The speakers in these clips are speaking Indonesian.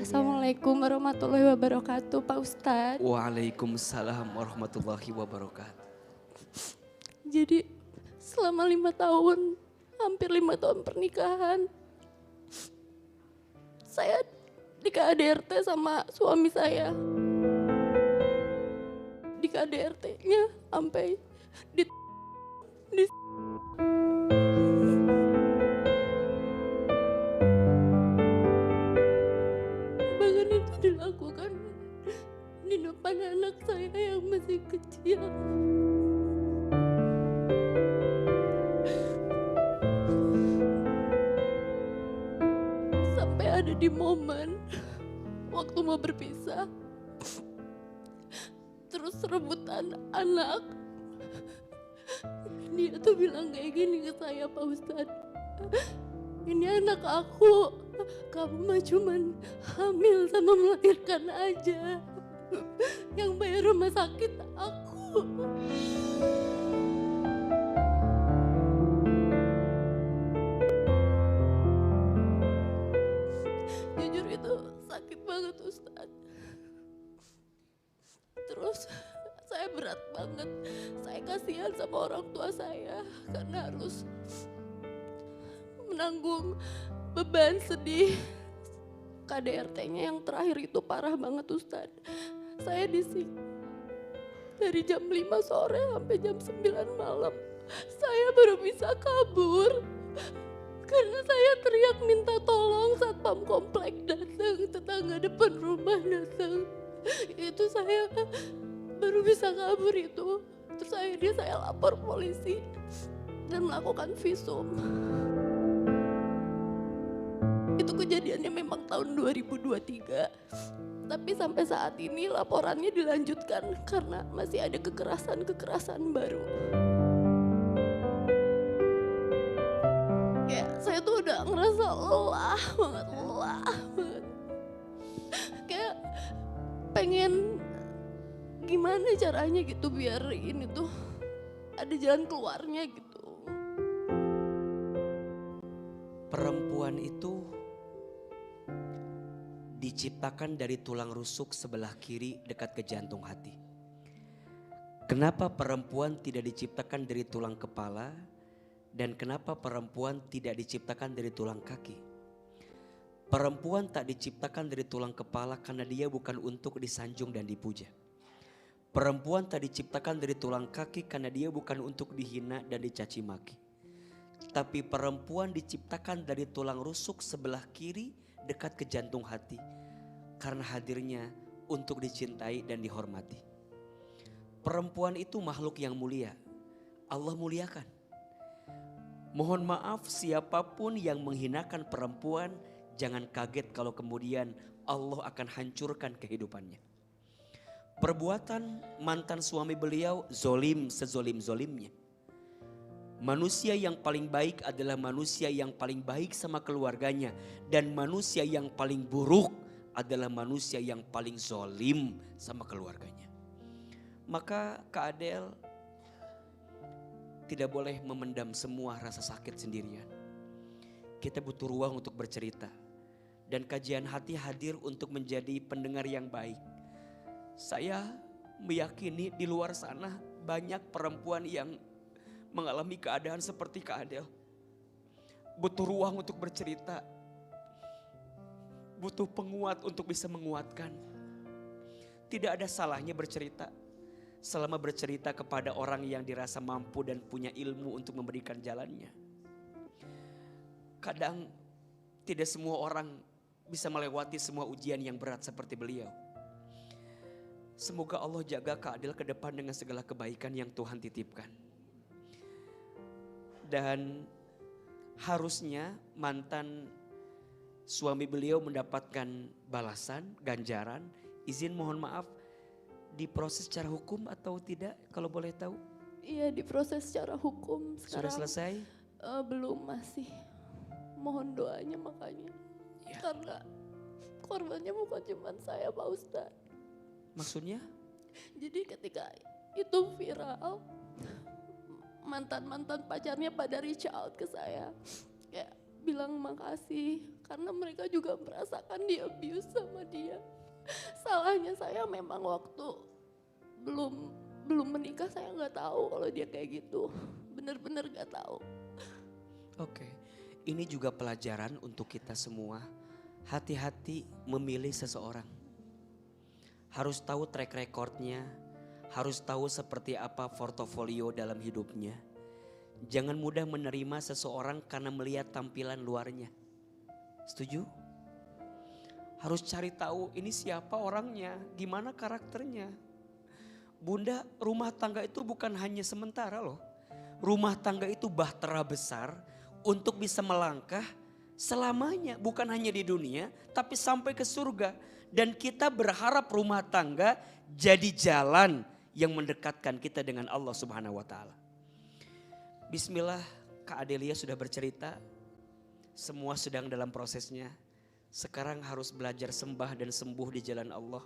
Iya. Assalamualaikum warahmatullahi wabarakatuh, Pak Ustadz. Waalaikumsalam warahmatullahi wabarakatuh. Jadi selama 5 tahun, hampir 5 tahun pernikahan, saya di KDRT sama suami saya. Di KDRT-nya sampai di, di bahkan itu dilakukan di depan anak saya yang masih kecil. Sampai ada di momen waktu mau berpisah, terus rebutan anak. Dia tuh bilang kayak gini ke saya, Pak Ustadz. Ini anak aku, kamu mah cuman hamil sama melahirkan aja. Yang bayar rumah sakit aku. Jujur itu sakit banget Ustadz. Terus saya berat banget. Saya kasihan sama orang tua saya karena harus menanggung beban sedih. KDRT-nya yang terakhir itu parah banget Ustadz. Saya di sini dari jam 5 sore sampai jam 9 malam. Saya baru bisa kabur. Karena saya teriak minta tolong, satpam komplek datang, tetangga depan rumah datang. Itu saya baru bisa kabur itu. Terus akhirnya saya lapor polisi dan melakukan visum. Itu kejadiannya memang tahun 2023. Tapi sampai saat ini laporannya dilanjutkan karena masih ada kekerasan-kekerasan baru. Ya, saya tuh udah ngerasa lelah banget. Kayak pengen gimana caranya gitu biar ini tuh ada jalan keluarnya gitu. Perempuan itu diciptakan dari tulang rusuk sebelah kiri dekat ke jantung hati. Kenapa perempuan tidak diciptakan dari tulang kepala dan kenapa perempuan tidak diciptakan dari tulang kaki? Perempuan tak diciptakan dari tulang kepala karena dia bukan untuk disanjung dan dipuja. Perempuan tak diciptakan dari tulang kaki karena dia bukan untuk dihina dan dicaci maki. Tapi perempuan diciptakan dari tulang rusuk sebelah kiri dekat ke jantung hati. Karena hadirnya untuk dicintai dan dihormati. Perempuan itu makhluk yang mulia. Allah muliakan. Mohon maaf siapapun yang menghinakan perempuan, jangan kaget kalau kemudian Allah akan hancurkan kehidupannya. Perbuatan mantan suami beliau zolim sezolim-zolimnya. Manusia yang paling baik adalah manusia yang paling baik sama keluarganya. Dan manusia yang paling buruk adalah manusia yang paling zolim sama keluarganya. Maka Kak Adel tidak boleh memendam semua rasa sakit sendirian. Kita butuh ruang untuk bercerita. Dan kajian hati hadir untuk menjadi pendengar yang baik. Saya meyakini di luar sana banyak perempuan yang mengalami keadaan seperti Kak Adel. Butuh ruang untuk bercerita. Butuh penguat untuk bisa menguatkan. Tidak ada salahnya bercerita. Selama bercerita kepada orang yang dirasa mampu dan punya ilmu untuk memberikan jalannya. Kadang tidak semua orang bisa melewati semua ujian yang berat seperti beliau. Semoga Allah jaga Kak Adel ke depan dengan segala kebaikan yang Tuhan titipkan. Dan harusnya mantan suami beliau mendapatkan balasan, ganjaran. Izin mohon maaf, diproses secara hukum atau tidak kalau boleh tahu? Iya diproses secara hukum sekarang. Sudah selesai? Belum masih. Mohon doanya makanya. Ya. Karena korbannya bukan cuma saya Pak Ustadz. Maksudnya? Jadi ketika itu viral, mantan-mantan pacarnya pada reach out ke saya. Kayak bilang makasih Karena mereka juga merasakan di abuse sama dia. Salahnya saya memang waktu belum belum menikah saya nggak tahu kalau dia kayak gitu. Bener-bener nggak tahu. Oke, ini juga pelajaran untuk kita semua. Hati-hati memilih seseorang. Harus tahu track recordnya, harus tahu seperti apa portofolio dalam hidupnya. Jangan mudah menerima seseorang karena melihat tampilan luarnya. Setuju? Harus cari tahu ini siapa orangnya, gimana karakternya. Bunda, rumah tangga itu bukan hanya sementara loh. Rumah tangga itu bahtera besar untuk bisa melangkah selamanya. Bukan hanya di dunia tapi sampai ke surga. Dan kita berharap rumah tangga jadi jalan yang mendekatkan kita dengan Allah Subhanahu wa taala. Bismillah, Kak Adelia sudah bercerita. Semua sedang dalam prosesnya. Sekarang harus belajar sembah dan sembuh di jalan Allah.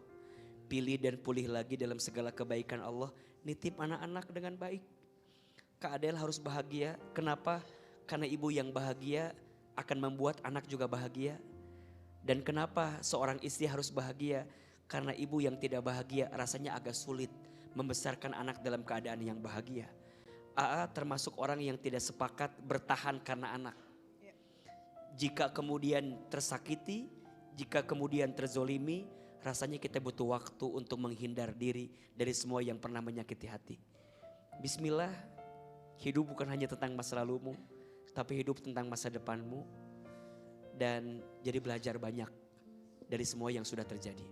Pilih dan pulih lagi dalam segala kebaikan Allah. Nitip anak-anak dengan baik. Kak Adel harus bahagia. Kenapa? Karena ibu yang bahagia akan membuat anak juga bahagia. Dan kenapa seorang istri harus bahagia? Karena ibu yang tidak bahagia rasanya agak sulit membesarkan anak dalam keadaan yang bahagia. AA termasuk orang yang tidak sepakat bertahan karena anak. Jika kemudian tersakiti, jika kemudian terzolimi, rasanya kita butuh waktu untuk menghindar diri dari semua yang pernah menyakiti hati. Bismillah, hidup bukan hanya tentang masa lalumu, tapi hidup tentang masa depanmu. Dan jadi belajar banyak dari semua yang sudah terjadi.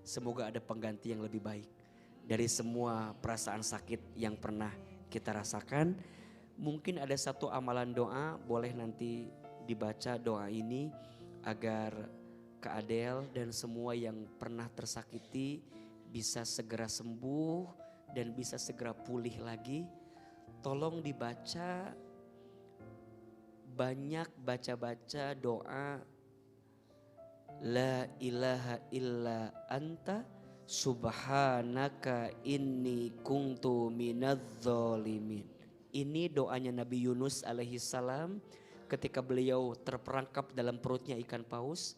Semoga ada pengganti yang lebih baik dari semua perasaan sakit yang pernah kita rasakan. Mungkin ada satu amalan doa, boleh nanti dibaca doa ini agar Kak Adel dan semua yang pernah tersakiti bisa segera sembuh dan bisa segera pulih lagi. Tolong dibaca, banyak baca-baca doa La ilaha illa anta subhanaka inni kuntu minadz-dzalimin. Ini doanya Nabi Yunus alaihi salam ketika beliau terperangkap dalam perutnya ikan paus.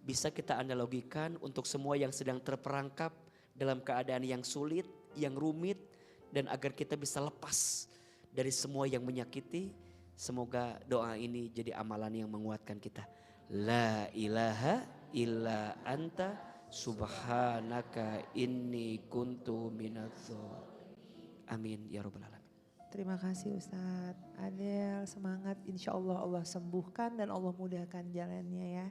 Bisa kita analogikan untuk semua yang sedang terperangkap dalam keadaan yang sulit, yang rumit, dan agar kita bisa lepas dari semua yang menyakiti. Semoga doa ini jadi amalan yang menguatkan kita. La ilaha illa anta subhanaka inni kuntu minadz-dzalimin. Amin ya rabbal alamin. Terima kasih Ustadz. Adel semangat, insya Allah Allah sembuhkan dan Allah mudahkan jalannya ya.